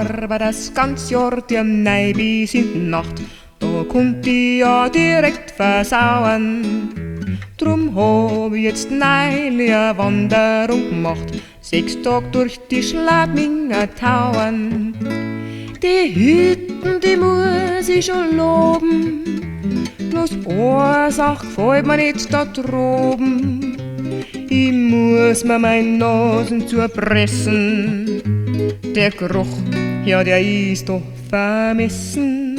aber das ganze Jahr dem Nei bis in die Nacht. Da konnt ich ja direkt versauen. Drum hab ich jetzt neulich eine Wanderung gemacht, 6 Tage durch die Schladminger Tauern. Die Hütten, die muss ich schon loben, bloß eine Sache gefällt mir nicht da droben. Ich muss mir mein Nasen zupressen, der Geruch, ja der ist doch vermessen.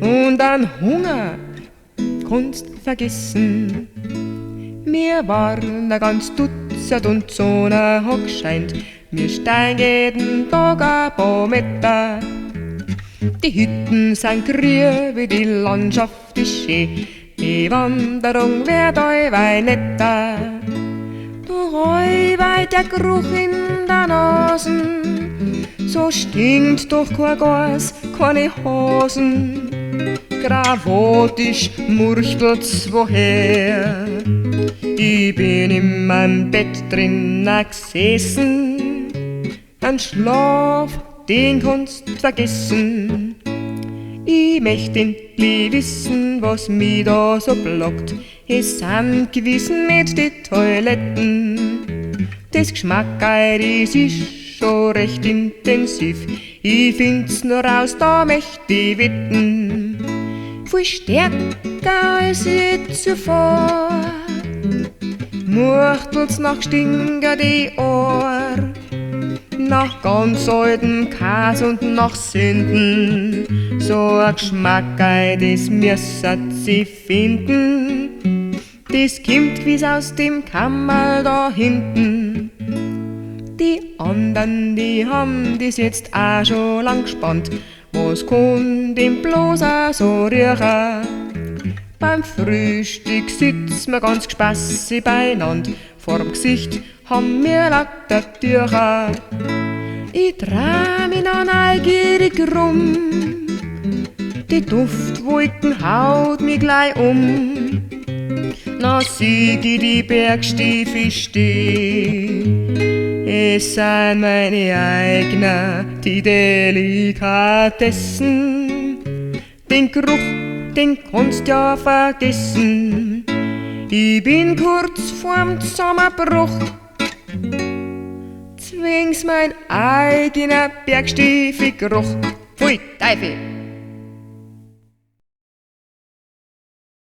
Und an Hunger kannst vergessen. Wir waren da ganz dutzend und die Sonne hat gescheint. Wir steigen jeden Tag ein paar Meter. Die Hütten sind grün, wie die Landschaft ist schön. Die Wanderung wird allweil netter. Doch allweil der Geruch in der Nasen, so stinkt doch kein Gas, keine Hosen. Gravatisch murchtelt's woher. Ich bin in meinem Bett drinnen gesessen. Ein Schlaf, den kannst vergessen. Ich möcht endlich wissen, was mich da so blockt. Es sind gewiss nicht die Toiletten. Das Geschmackerl, das ist schon recht intensiv. Ich find's nur raus, da möcht ich wetten. Viel stärker als je zuvor murchtelt's nach Stinger die Ohr, nach ganz altem Käs und nach Sünden. So ein Geschmackerl, das müssen sie finden. Das kommt gewiss aus dem Kammerl da hinten. Die andern, die haben das jetzt auch schon lang gespannt. Was kann dem bloß auch so riechen? Beim Frühstück sitzen wir ganz gespassig beieinander. Vorm Gesicht haben wir lauter Tücher. Ich dreh mich noch neugierig rum. Die Duftwolken haut mich gleich um. Na sieg ich die Bergstiefel stehen. Es sind meine eigenen, die Delikatessen. Den Geruch, den kannst ja vergessen. Ich bin kurz vorm Zusammenbruch. Zwing's mein eigener Bergstiefelgeruch. Pfui, Teufel!